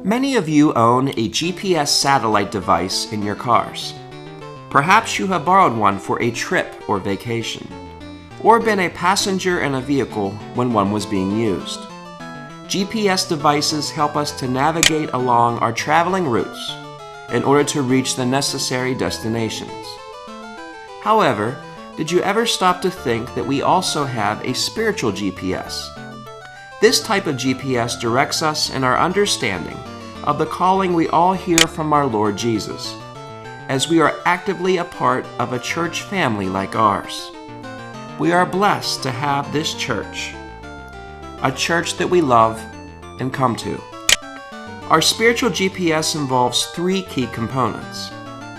Many of you own a GPS satellite device in your cars. Perhaps you have borrowed one for a trip or vacation, or been a passenger in a vehicle when one was being used. GPS devices help us to navigate along our traveling routes in order to reach the necessary destinations. However, did you ever stop to think that we also have a spiritual GPS? This type of GPS directs us in our understanding of the calling we all hear from our Lord Jesus, as we are actively a part of a church family like ours. We are blessed to have this church, a church that we love and come to. Our spiritual GPS involves three key components: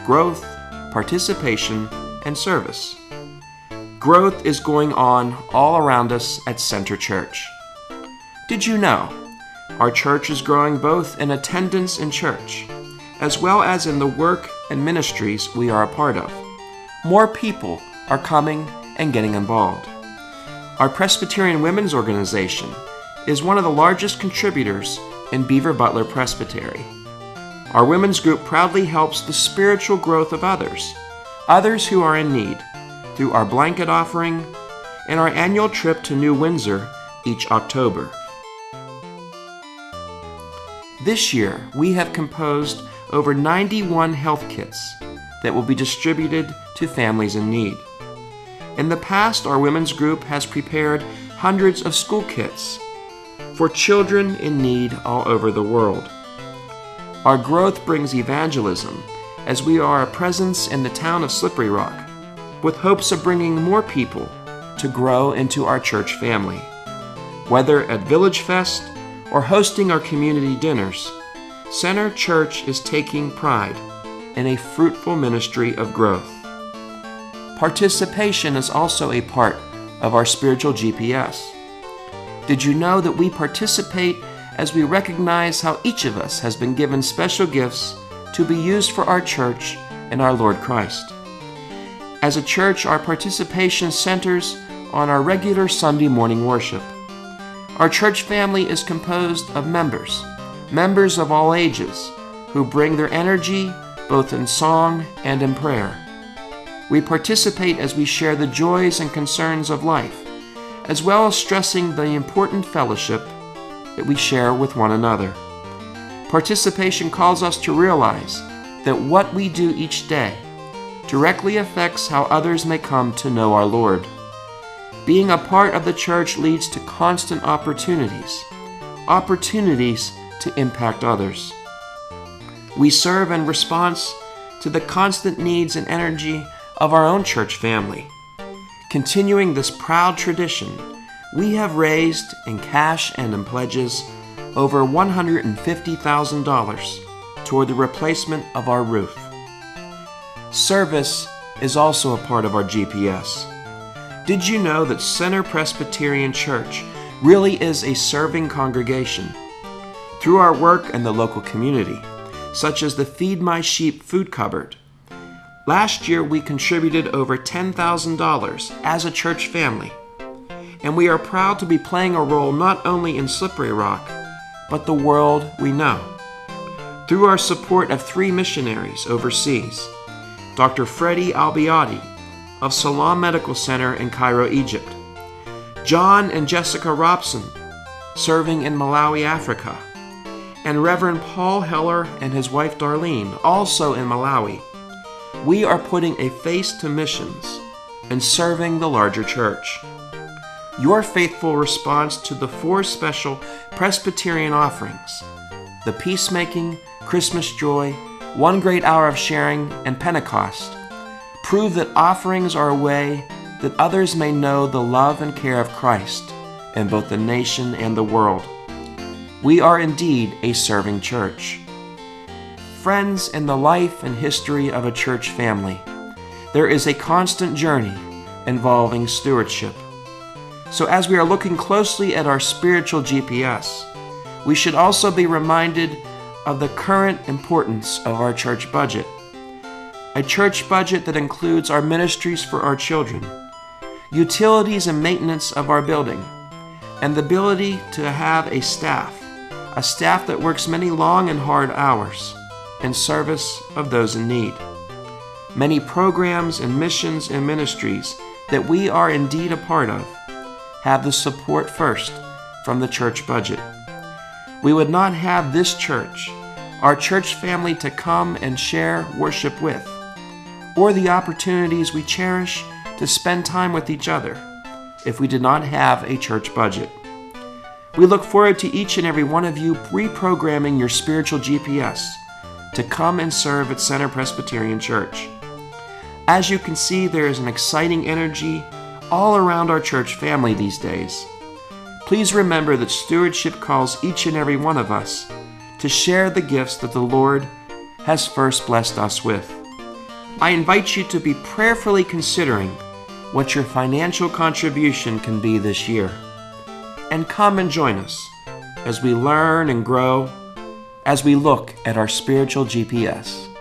growth, participation, and service. Growth is going on all around us at Center Church. Did you know our church is growing both in attendance in church, as well as in the work and ministries we are a part of? More people are coming and getting involved. Our Presbyterian Women's Organization is one of the largest contributors in Beaver Butler Presbytery. Our women's group proudly helps the spiritual growth of others who are in need, through our blanket offering and our annual trip to New Windsor each October. This year, we have composed over 91 health kits that will be distributed to families in need. In the past, our women's group has prepared hundreds of school kits for children in need all over the world. Our growth brings evangelism, as we are a presence in the town of Slippery Rock, with hopes of bringing more people to grow into our church family. Whether at Village Fest or hosting our community dinners, Center Church is taking pride in a fruitful ministry of growth. Participation is also a part of our spiritual GPS. Did you know that we participate as we recognize how each of us has been given special gifts to be used for our church and our Lord Christ? As a church, our participation centers on our regular Sunday morning worship. Our church family is composed of members of all ages, who bring their energy both in song and in prayer. We participate as we share the joys and concerns of life, as well as stressing the important fellowship that we share with one another. Participation calls us to realize that what we do each day directly affects how others may come to know our Lord. Being a part of the church leads to constant opportunities to impact others. We serve in response to the constant needs and energy of our own church family. Continuing this proud tradition, we have raised in cash and in pledges over $150,000 toward the replacement of our roof. Service is also a part of our GPS. Did you know that Center Presbyterian Church really is a serving congregation? Through our work in the local community, such as the Feed My Sheep food cupboard, last year we contributed over $10,000 as a church family, and we are proud to be playing a role not only in Slippery Rock, but the world we know. Through our support of 3 missionaries overseas, Dr. Freddie Albiati of Salam Medical Center in Cairo, Egypt, John and Jessica Robson serving in Malawi, Africa, and Reverend Paul Heller and his wife Darlene, also in Malawi. We are putting a face to missions and serving the larger church. Your faithful response to the 4 special Presbyterian offerings, the Peacemaking, Christmas Joy, One Great Hour of Sharing, and Pentecost, prove that offerings are a way that others may know the love and care of Christ in both the nation and the world. We are indeed a serving church. Friends, in the life and history of a church family, there is a constant journey involving stewardship. So as we are looking closely at our spiritual GPS, we should also be reminded of the current importance of our church budget. A church budget that includes our ministries for our children, utilities and maintenance of our building, and the ability to have a staff a staff that works many long and hard hours in service of those in need. Many programs and missions and ministries that we are indeed a part of have the support first from the church budget. We would not have this church, our church family to come and share worship with, or the opportunities we cherish to spend time with each other if we did not have a church budget. We look forward to each and every one of you reprogramming your spiritual GPS to come and serve at Center Presbyterian Church. As you can see, there is an exciting energy all around our church family these days. Please remember that stewardship calls each and every one of us to share the gifts that the Lord has first blessed us with. I invite you to be prayerfully considering what your financial contribution can be this year. And come and join us as we learn and grow, as we look at our spiritual GPS.